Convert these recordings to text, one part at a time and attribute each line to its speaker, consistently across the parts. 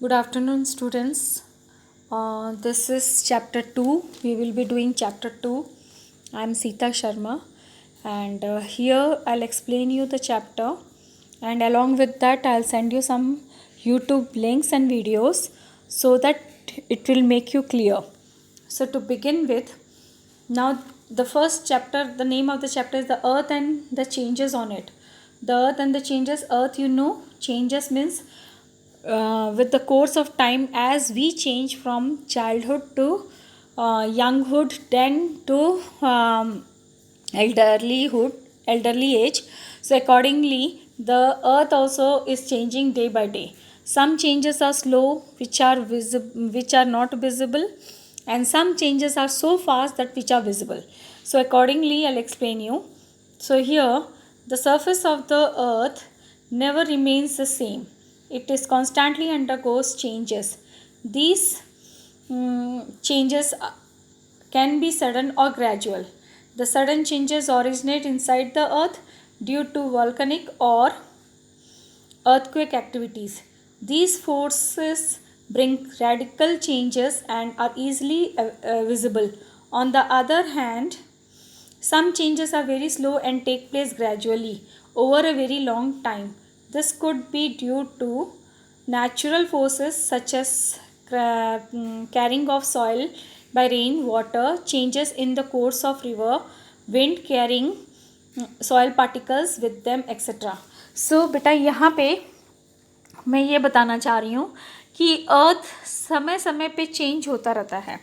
Speaker 1: Good afternoon, students. This is chapter 2. We will be doing chapter 2. I am Sita Sharma, and here I'll explain you the chapter, and along with that, I'll send you some YouTube links and videos so that it will make you clear. So, to begin with, now the first chapter, the name of the chapter is the Earth and the changes on it. The Earth and the changes. Earth, changes means with the course of time, as we change from childhood to younghood, then to elderly age. So accordingly, the earth also is changing day by day. Some changes are slow, which are not visible, and some changes are so fast that which are visible. So accordingly, I'll explain you. So here, the surface of the earth never remains the same. It is constantly undergoes changes. These changes can be sudden or gradual. The sudden changes originate inside the earth due to volcanic or earthquake activities. These forces bring radical changes and are easily visible. On the other hand, some changes are very slow and take place gradually over a very long time. This could be due to natural forces such as carrying of soil by rain, water, changes in the course of river, wind carrying soil particles with them, etc. So बेटा यहाँ पे मैं ये बताना चाह रही हूँ कि अर्थ समय समय पे चेंज होता रहता है.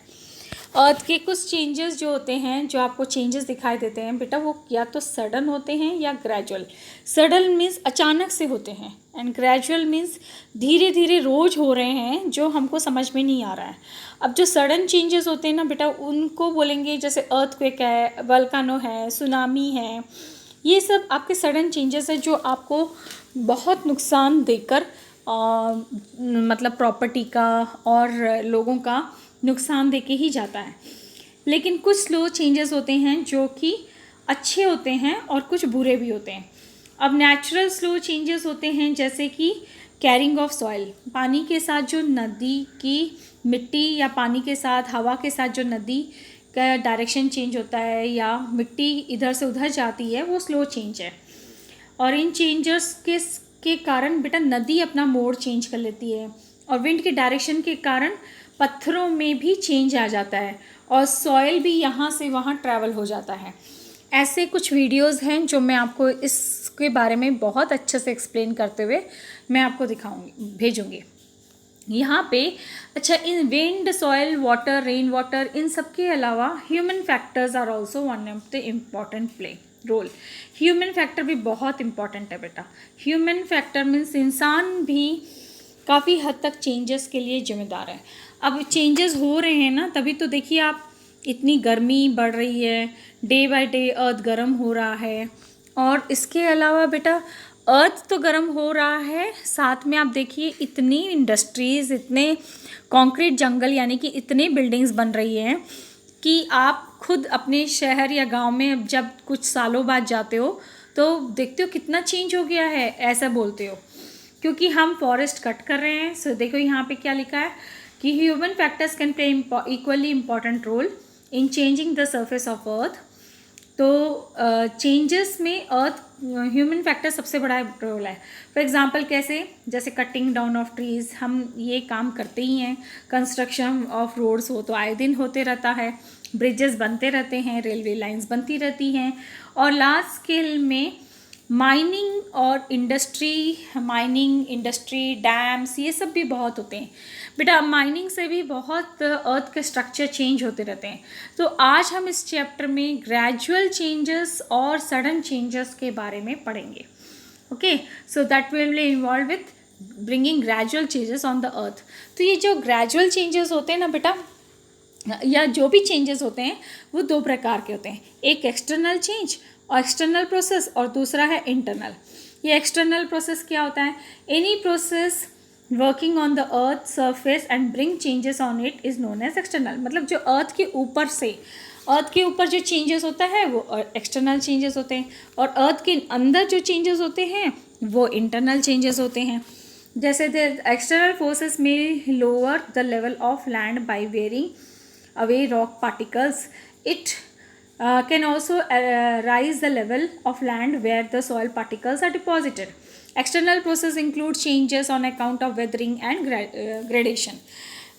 Speaker 1: अर्थ के कुछ चेंजेस जो होते हैं, जो आपको चेंजेस दिखाई देते हैं बेटा, वो या तो सडन होते हैं या ग्रेजुअल. सडन मीन्स अचानक से होते हैं, एंड ग्रेजुअल मीन्स धीरे धीरे रोज हो रहे हैं, जो हमको समझ में नहीं आ रहा है. अब जो सडन चेंजेस होते हैं ना बेटा, उनको बोलेंगे जैसे अर्थक्वेक है, वल्कानो है, सुनामी है. ये सब आपके सडन चेंजेस हैं जो आपको बहुत नुकसान देकर मतलब प्रॉपर्टी का और लोगों का नुकसान देके ही जाता है. लेकिन कुछ स्लो चेंजेस होते हैं जो कि अच्छे होते हैं और कुछ बुरे भी होते हैं. अब नेचुरल स्लो चेंजेस होते हैं जैसे कि कैरिंग ऑफ सॉइल, पानी के साथ जो नदी की मिट्टी या पानी के साथ हवा के साथ जो नदी का डायरेक्शन चेंज होता है या मिट्टी इधर से उधर जाती है, वो स्लो चेंज है. और इन चेंजर्स के कारण बेटा नदी अपना मोड चेंज कर लेती है, और विंड के डायरेक्शन के कारण पत्थरों में भी चेंज आ जाता है, और सॉइल भी यहाँ से वहाँ ट्रैवल हो जाता है. ऐसे कुछ वीडियोस हैं जो मैं आपको इसके बारे में बहुत अच्छे से एक्सप्लेन करते हुए मैं आपको भेजूँगी यहाँ पे. अच्छा, इन wind, soil, water, rain water, इन सब के अलावा human factors are also one of the important play role. Human factor भी बहुत इम्पॉर्टेंट है बेटा. ह्यूमन फैक्टर मीन्स इंसान भी काफ़ी हद तक चेंजेस के लिए जिम्मेदार है. अब चेंजेस हो रहे हैं ना, तभी तो देखिए आप, इतनी गर्मी बढ़ रही है, डे बाय डे अर्थ गर्म हो रहा है. और इसके अलावा बेटा अर्थ तो गर्म हो रहा है, साथ में आप देखिए इतनी इंडस्ट्रीज़, इतने कंक्रीट जंगल, यानी कि इतने बिल्डिंग्स बन रही हैं कि आप खुद अपने शहर या गांव में जब कुछ सालों बाद जाते हो तो देखते हो कितना चेंज हो गया है, ऐसा बोलते हो, क्योंकि हम फॉरेस्ट कट कर रहे हैं. सो देखो यहाँ पे क्या लिखा है कि human factors can play equally important role in changing the surface of earth. तो चेंजेस में अर्थ ह्यूमन फैक्टर सबसे बड़ा रोल है. फॉर एग्जांपल कैसे, जैसे कटिंग डाउन ऑफ ट्रीज़, हम ये काम करते ही हैं. कंस्ट्रक्शन ऑफ रोड्स हो तो आए दिन होते रहता है, ब्रिजेस बनते रहते हैं, रेलवे लाइंस बनती रहती हैं, और लार्ज स्केल में माइनिंग इंडस्ट्री, डैम्स, ये सब भी बहुत होते हैं बेटा. माइनिंग से भी बहुत अर्थ के स्ट्रक्चर चेंज होते रहते हैं. तो आज हम इस चैप्टर में ग्रेजुअल चेंजेस और सडन चेंजेस के बारे में पढ़ेंगे. Okay, so that will involve with bringing gradual changes on the अर्थ. तो ये जो ग्रेजुअल चेंजेस होते हैं ना बेटा, या जो भी चेंजेस होते हैं, वो दो प्रकार के होते हैं. एक एक्सटर्नल चेंज और एक्सटर्नल प्रोसेस, और दूसरा है इंटरनल. ये एक्सटर्नल प्रोसेस क्या होता है? Any process working on the earth surface and bring changes on it is known as external. मतलब जो अर्थ के ऊपर जो चेंजेस होता है वो एक्सटर्नल चेंजेस होते हैं, और अर्थ के अंदर जो चेंजेस होते हैं वो इंटरनल चेंजेस होते हैं. जैसे द एक्सटर्नल फोर्सेस में lower the level of land by wearing away rock particles, it can also rise the level of land where the soil particles are deposited. External process include changes on account of weathering and gradation.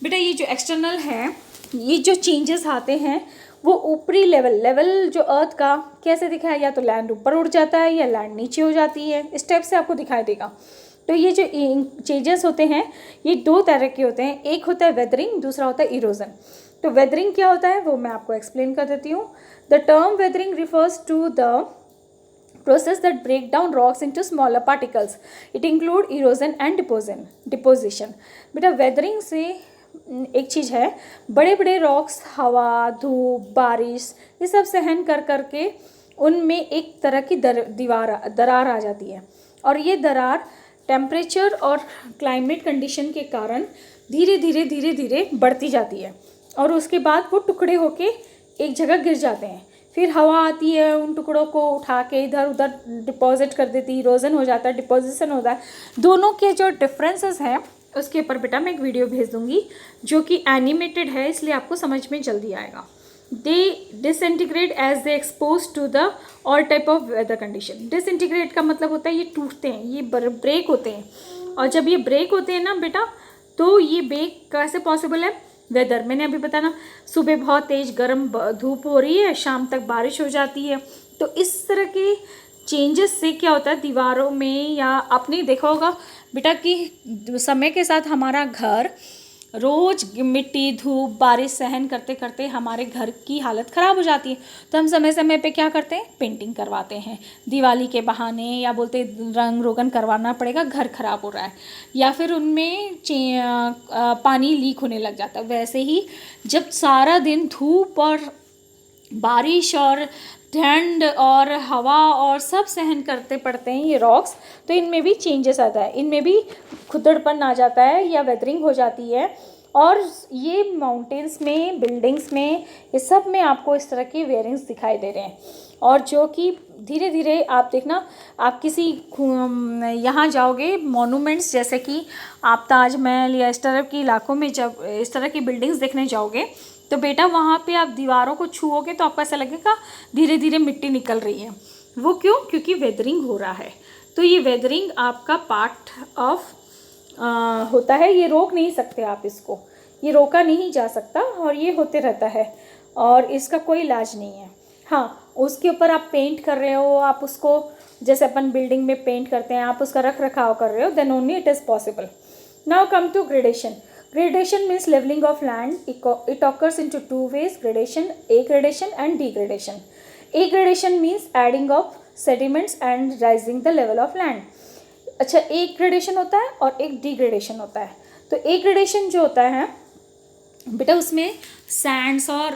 Speaker 1: बेटा ये जो external है, ये जो changes आते हैं वो ऊपरी लेवल जो अर्थ का कैसे दिखा है, या तो लैंड ऊपर उड़ जाता है या लैंड नीचे हो जाती है, इस टाइप से आपको दिखाई देगा। तो ये जो चेंजेस होते हैं ये दो तरह के होते हैं, एक होता है वेदरिंग, दूसरा होता है इरोजन। तो वेदरिंग क्या होता है वो मैं आपको एक्सप्लेन कर देती हूँ। The term weathering refers to the process that break down rocks into smaller particles. It include erosion and deposition. बेटा वेदरिंग से एक चीज़ है, बड़े बड़े रॉक्स हवा, धूप, बारिश ये सब सहन कर करके उनमें एक तरह की दरार आ जाती है, और ये दरार टेम्परेचर और क्लाइमेट कंडीशन के कारण धीरे धीरे बढ़ती जाती है, और उसके बाद वो टुकड़े होके एक जगह गिर जाते हैं। फिर हवा आती है, उन टुकड़ों को उठा के इधर उधर डिपॉजिट कर देती है, इरोजन हो जाता है, डिपोजिशन होता है। दोनों के जो डिफरेंसेस हैं उसके ऊपर बेटा मैं एक वीडियो भेज दूंगी जो कि एनिमेटेड है, इसलिए आपको समझ में जल्दी आएगा। They disintegrate as they expose to the all type of weather condition. Disintegrate का मतलब होता है ये टूटते हैं, ये ब्रेक होते हैं, और जब ये ब्रेक होते हैं ना बेटा, तो ये ब्रेक कैसे पॉसिबल है, वेदर मैंने अभी बताया ना, सुबह बहुत तेज़ गर्म धूप हो रही है, शाम तक बारिश हो जाती है। तो इस तरह के चेंजेस से क्या होता है दीवारों में, या आपने देखा होगा बेटा कि समय के साथ हमारा घर रोज़ मिट्टी, धूप, बारिश सहन करते करते हमारे घर की हालत ख़राब हो जाती है। तो हम समय समय पे क्या करते हैं, पेंटिंग करवाते हैं दिवाली के बहाने, या बोलते रंग रोगन करवाना पड़ेगा, घर ख़राब हो रहा है, या फिर उनमें पानी लीक होने लग जाता है। वैसे ही जब सारा दिन धूप और बारिश और ठंड और हवा और सब सहन करते पड़ते हैं ये रॉक्स, तो इनमें भी चेंजेस आता है, इनमें भी खुदड़पन आ जाता है या वेदरिंग हो जाती है। और ये माउंटेन्स में, बिल्डिंग्स में, ये सब में आपको इस तरह की वेयरिंग्स दिखाई दे रहे हैं, और जो कि धीरे धीरे आप देखना, आप किसी यहाँ जाओगे मॉन्यूमेंट्स जैसे कि आप ताजमहल या इस तरह के इलाकों में जब इस तरह की बिल्डिंग्स देखने जाओगे, तो बेटा वहाँ पे आप दीवारों को छुओगे तो आपको ऐसा लगेगा धीरे धीरे मिट्टी निकल रही है। वो क्यों? क्योंकि वेदरिंग हो रहा है। तो ये वेदरिंग आपका पार्ट ऑफ होता है, ये रोक नहीं सकते आप इसको, ये रोका नहीं जा सकता, और ये होते रहता है, और इसका कोई इलाज नहीं है। हाँ, उसके ऊपर आप पेंट कर रहे हो, आप उसको जैसे अपन बिल्डिंग में पेंट करते हैं, आप उसका रख रखाव कर रहे हो, then only it is possible. Now come to gradation. Gradation means leveling of land. It occurs into two ways: gradation, A gradation and D gradation. A gradation means adding of sediments and rising the level of land. अच्छा, एक gradation होता है और एक D gradation होता है। तो एक ग्रेडेशन जो होता है बेटा उसमें सैंड्स और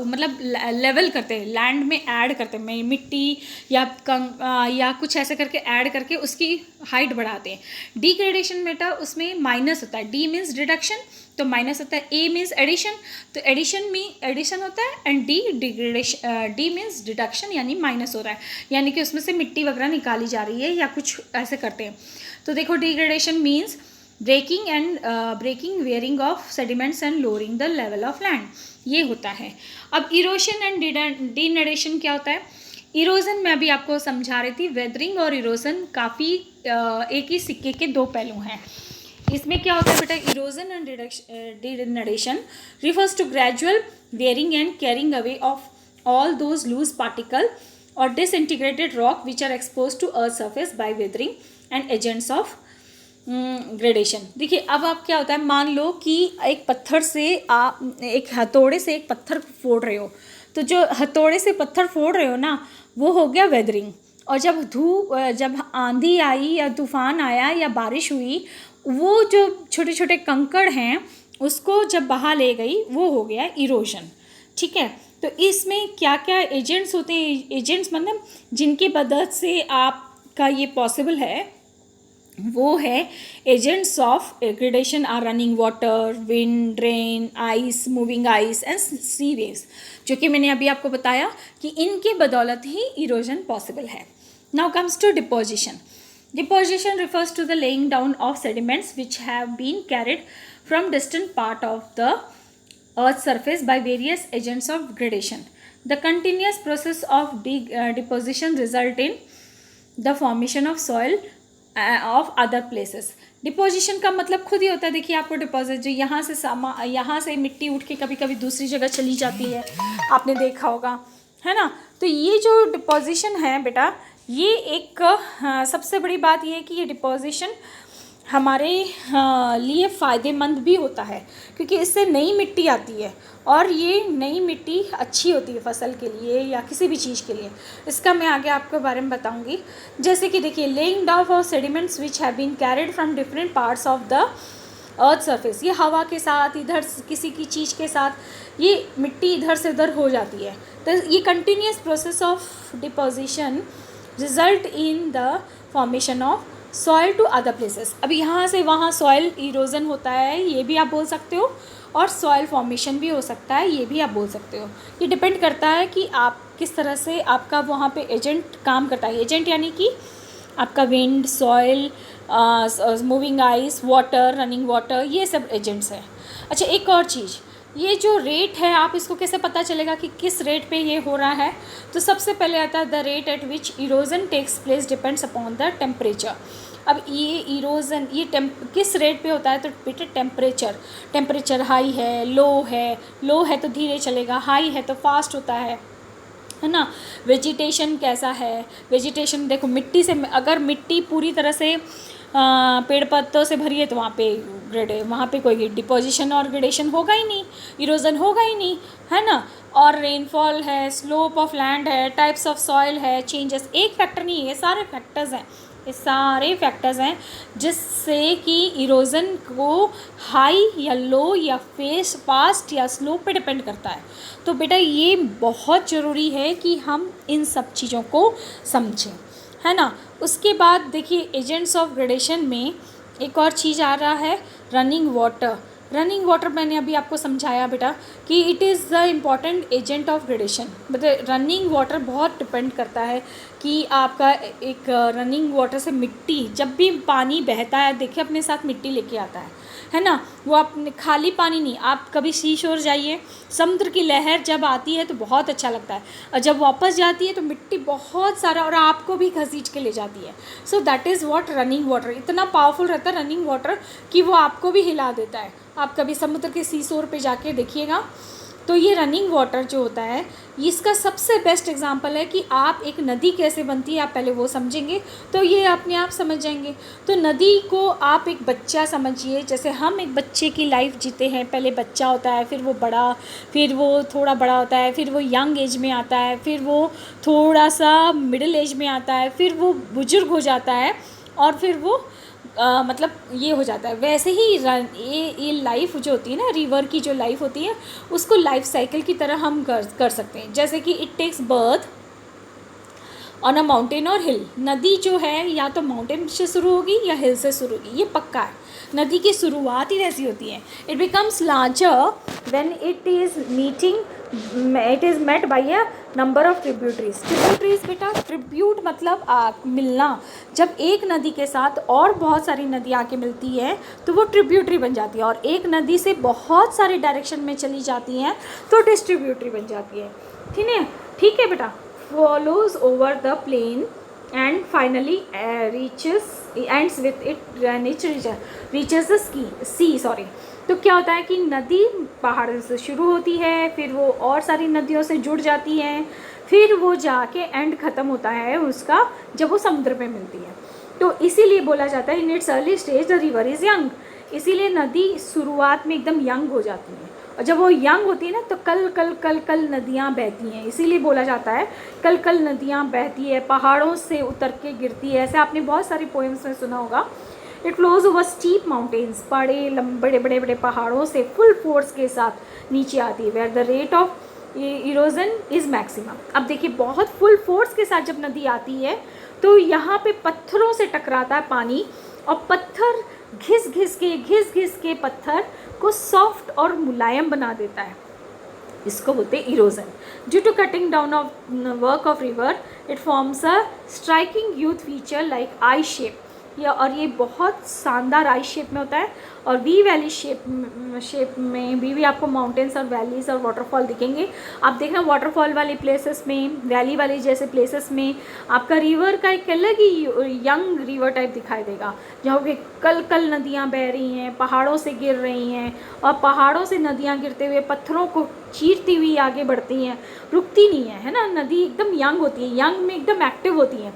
Speaker 1: मतलब लेवल करते हैं, लैंड में ऐड करते हैं, मिट्टी या कुछ ऐसे करके ऐड करके उसकी हाइट बढ़ाते हैं। डिग्रेडेशन बेटा उसमें माइनस होता है, डी मीन्स डिडक्शन तो माइनस होता है, ए मीन्स एडिशन तो एडिशन में एडिशन होता है, and degradation D means deduction यानी माइनस हो रहा है, यानी कि उसमें से मिट्टी वगैरह निकाली जा रही है या कुछ ऐसे करते हैं। तो देखो degradation means breaking wearing of sediments and lowering the level of land, ये होता है। अब इरोशन एंड डिनरेशन क्या होता है? इरोजन मैं अभी आपको समझा रही थी, वेदरिंग और इरोजन काफ़ी एक ही सिक्के के दो पहलू हैं। इसमें क्या होता है बेटा, erosion and denudation refers to gradual wearing and carrying away of all those loose particle or disintegrated rock which are exposed to earth surface by weathering and agents of gradation. देखिए अब आप क्या होता है, मान लो कि एक पत्थर से आप एक हथौड़े से एक पत्थर फोड़ रहे हो, तो जो हथौड़े से पत्थर फोड़ रहे हो ना वो हो गया वेदरिंग, और जब आंधी आई या तूफान आया या बारिश हुई, वो जो छोटे छोटे कंकड़ हैं उसको जब बहा ले गई वो हो गया इरोजन। ठीक है, तो इसमें क्या क्या एजेंट्स होते हैं? एजेंट्स मतलब जिनकी मदद से आपका ये पॉसिबल है वो है agents of gradation are running water, wind, rain, ice, moving ice and sea waves, जो कि मैंने अभी आपको बताया कि इनके बदौलत ही इरोजन पॉसिबल है। Now comes to deposition. Deposition refers to the laying down of sediments which have been carried from distant part of the earth's surface by various agents of gradation. The continuous process of deposition result in the formation of soil of other places. Deposition का मतलब खुद ही होता है, देखिए आपको deposit जो यहाँ से मिट्टी उठ के कभी कभी दूसरी जगह चली जाती है, आपने देखा होगा, है ना। तो ये जो डिपोजिशन है बेटा, ये एक सबसे बड़ी बात ये है कि ये डिपोजिशन हमारे लिए फ़ायदेमंद भी होता है, क्योंकि इससे नई मिट्टी आती है और ये नई मिट्टी अच्छी होती है फसल के लिए या किसी भी चीज़ के लिए। इसका मैं आगे आपके बारे में बताऊंगी। जैसे कि देखिए, laying down of sediments which have been carried from different parts of the earth surface, ये हवा के साथ, इधर किसी की चीज़ के साथ ये मिट्टी इधर से उधर हो जाती है। तो ये continuous process of deposition result in the formation of soil to other places. अब यहाँ से वहाँ सॉइल इरोजन होता है, ये भी आप बोल सकते हो, और सॉइल फॉर्मेशन भी हो सकता है, ये भी आप बोल सकते हो। ये डिपेंड करता है कि आप किस तरह से आपका वहाँ पे एजेंट काम करता है। एजेंट यानी कि आपका wind, soil, moving ice, water, running water, ये सब एजेंट्स हैं। अच्छा, एक और चीज़, ये जो रेट है, आप इसको कैसे पता चलेगा कि किस रेट पे ये हो रहा है? तो सबसे पहले आता है the rate at which erosion takes place depends upon the temperature. अब ये इरोजन किस रेट पे होता है? तो बेटे टेम्परेचर हाई है, लो है तो धीरे चलेगा, हाई है तो फास्ट होता है ना। वेजिटेशन कैसा है? वेजिटेशन देखो, मिट्टी से, अगर मिट्टी पूरी तरह से पेड़ पत्तों से भरी है तो वहाँ पे कोई डिपोजिशन और ग्रेडेशन होगा ही नहीं, इरोजन होगा ही नहीं, है ना। और रेनफॉल है, स्लोप ऑफ लैंड है, टाइप्स ऑफ सॉइल है, चेंजेस, एक फैक्टर नहीं है, ये सारे फैक्टर्स हैं जिससे कि इरोजन को हाई या लो या फास्ट या स्लो पे डिपेंड करता है। तो बेटा ये बहुत ज़रूरी है कि हम इन सब चीज़ों को समझें, है ना। उसके बाद देखिए, एजेंट्स ऑफ ग्रेडेशन में एक और चीज़ आ रहा है, रनिंग वाटर मैंने अभी आपको समझाया बेटा कि it is the important agent of gradation. मतलब रनिंग वाटर बहुत डिपेंड करता है कि आपका एक रनिंग वाटर से मिट्टी, जब भी पानी बहता है, देखिए अपने साथ मिट्टी लेके आता है ना। वो अपने खाली पानी नहीं, आप कभी सी शोर जाइए, समुद्र की लहर जब आती है तो बहुत अच्छा लगता है, और जब वापस जाती है तो मिट्टी बहुत सारा और आपको भी घसीट के ले जाती है। So that is what running water, इतना पावरफुल रहता है रनिंग वाटर कि वो आपको भी हिला देता है। आप कभी समुद्र के सी शोर पे जाके देखिएगा। तो ये रनिंग वाटर जो होता है, इसका सबसे बेस्ट एग्जांपल है कि आप एक नदी कैसे बनती है, आप पहले वो समझेंगे तो ये अपने आप समझ जाएंगे। तो नदी को आप एक बच्चा समझिए, जैसे हम एक बच्चे की लाइफ जीते हैं। पहले बच्चा होता है, फिर वो बड़ा, फिर वो थोड़ा बड़ा होता है, फिर वो यंग एज में आता है, फिर वो थोड़ा सा मिडिल एज में आता है, फिर वो बुजुर्ग हो जाता है, और फिर वो मतलब ये हो जाता है। वैसे ही ये लाइफ जो होती है ना, रिवर की जो लाइफ होती है, उसको लाइफ साइकिल की तरह हम कर सकते हैं। जैसे कि it takes birth on a mountain or hill. नदी जो है या तो माउंटेन से शुरू होगी या हिल से शुरू होगी, ये पक्का है। नदी की शुरुआत ही ऐसी होती है। It becomes larger when it is met by a number of tributaries बेटा, ट्रिब्यूट मतलब मिलना। जब एक नदी के साथ और बहुत सारी नदी आके मिलती है तो वो ट्रिब्यूटरी बन जाती है, और एक नदी से बहुत सारे डायरेक्शन में चली जाती हैं तो डिस्ट्रीब्यूटरी बन जाती है। ठीक है बेटा। follows over the plain and finally ends with it reaches the sea। तो क्या होता है कि नदी पहाड़ से शुरू होती है, फिर वो और सारी नदियों से जुड़ जाती है, फिर वो जाके एंड ख़त्म होता है उसका जब वो समुद्र में मिलती है। तो इसीलिए बोला जाता है in its early stage the river is young. इसीलिए नदी शुरुआत में एकदम यंग हो जाती है, और जब वो यंग होती है ना तो कल नदियाँ बहती हैं। इसीलिए बोला जाता है कल नदियाँ बहती है, पहाड़ों से उतर के गिरती है। ऐसे आपने बहुत सारी पोएम्स में सुना होगा। It flows over steep mountains, बड़े पहाड़ों से फुल फोर्स के साथ नीचे आती है, where the rate of erosion is maximum. अब देखिए, बहुत फुल फोर्स के साथ जब नदी आती है तो यहाँ पे पत्थरों से टकराता है पानी, और पत्थर घिस घिस के पत्थर को सॉफ्ट और मुलायम बना देता है। इसको बोलते हैं erosion. Due to cutting down of work of river it forms a striking youth feature like I shape, और ये बहुत शानदार आई शेप में होता है। और वी वैली शेप में भी आपको माउंटेन्स और वैलीज और वाटरफॉल दिखेंगे। आप देखना वाटरफॉल वाले प्लेसेस में, वैली वाले जैसे प्लेसेस में आपका रिवर का एक अलग ही यंग रिवर टाइप दिखाई देगा, जहाँ पे कल नदियाँ बह रही हैं, पहाड़ों से गिर रही हैं, और पहाड़ों से नदियाँ गिरते हुए पत्थरों को चीरती हुई आगे बढ़ती हैं, रुकती नहीं है ना। नदी एकदम यंग होती है, यंग में एकदम एक्टिव होती है।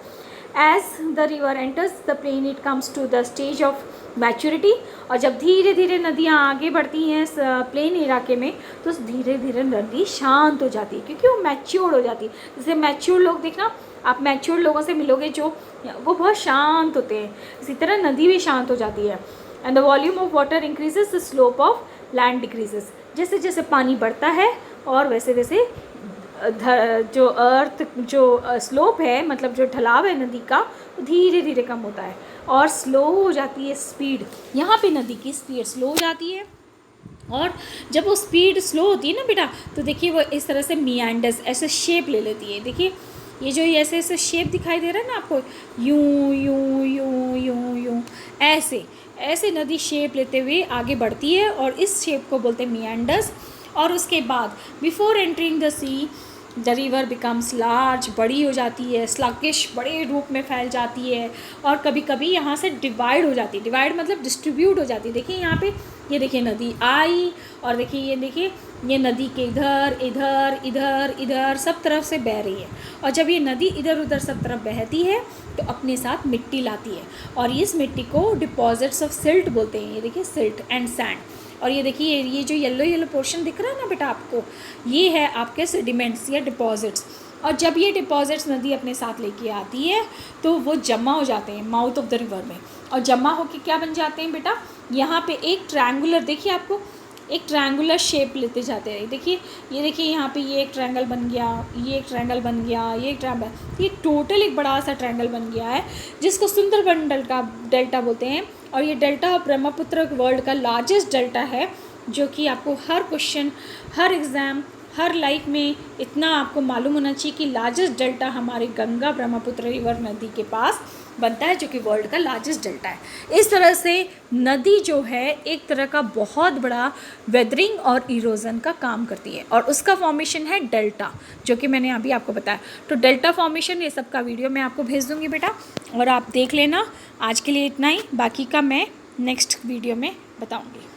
Speaker 1: As the river enters the plain, it comes to the stage of maturity। और जब धीरे धीरे नदियाँ आगे बढ़ती हैं इस प्लेन इलाके में, तो धीरे धीरे नदी शांत हो जाती है, क्योंकि वो मैच्योर हो जाती है। जैसे मैच्योर लोग देखना, आप मैच्योर लोगों से मिलोगे जो वो बहुत शांत होते हैं, इसी तरह नदी भी शांत हो जाती है। And the volume of water increases, the slope of land decreases. जैसे जैसे पानी बढ़ता है और वैसे वैसे जो अर्थ जो स्लोप है, मतलब जो ढलाव है नदी का, धीरे धीरे कम होता है और स्लो हो जाती है स्पीड। यहाँ पे नदी की स्पीड स्लो हो जाती है, और जब वो स्पीड स्लो होती है ना बेटा, तो देखिए वो इस तरह से मियांडर्स ऐसे शेप ले लेती है। देखिए ये जो ऐसे ऐसे शेप दिखाई दे रहा है ना आपको, यूं यूं यूं यूं यूं, ऐसे ऐसे नदी शेप लेते हुए आगे बढ़ती है, और इस शेप को बोलते हैं मियांडर्स। और उसके बाद before entering the see the river becomes large, बड़ी हो जाती है, स्लगिश बड़े रूप में फैल जाती है, और कभी कभी यहाँ से डिवाइड हो जाती है। डिवाइड मतलब डिस्ट्रीब्यूट हो जाती है। देखिए यहाँ पे ये देखिए नदी आई, और देखिए ये नदी के इधर इधर इधर इधर सब तरफ से बह रही है। और जब ये नदी इधर उधर सब तरफ बहती है तो अपने साथ मिट्टी लाती है, और इस मिट्टी को डिपॉजिट्स ऑफ सिल्ट बोलते हैं। ये देखिए सिल्ट एंड सैंड। और ये देखिए ये जो येलो पोर्शन दिख रहा है ना बेटा आपको, ये है आपके सेडिमेंट्स या डिपॉजिट्स। और जब ये डिपॉजिट्स नदी अपने साथ लेके आती है तो वो जमा हो जाते हैं माउथ ऑफ द रिवर में, और जमा होके क्या बन जाते हैं बेटा, यहाँ पे एक ट्रायंगुलर, देखिए आपको एक ट्रायंगुलर शेप लेते जाते हैं। ये देखिए यहाँ पे ये एक ट्रायंगल बन गया, ये एक ट्रायंगल बन गया, ये एक ट्रायंगल, ये टोटल एक बड़ा सा ट्रायंगल बन गया है, जिसको सुंदरबन डेल्टा बोलते हैं। और ये डेल्टा ब्रह्मपुत्र वर्ल्ड का लार्जेस्ट डेल्टा है, जो कि आपको हर क्वेश्चन, हर एग्ज़ाम, हर लाइफ में इतना आपको मालूम होना चाहिए कि लार्जेस्ट डेल्टा हमारे गंगा ब्रह्मपुत्र रिवर नदी के पास बनता है, जो कि वर्ल्ड का लार्जेस्ट डेल्टा है। इस तरह से नदी जो है एक तरह का बहुत बड़ा वेदरिंग और इरोजन का काम करती है, और उसका फॉर्मेशन है डेल्टा, जो कि मैंने अभी आपको बताया। तो डेल्टा फॉर्मेशन ये सब का वीडियो मैं आपको भेज दूँगी बेटा, और आप देख लेना। आज के लिए इतना ही, बाकी का मैं नेक्स्ट वीडियो में बताऊँगी।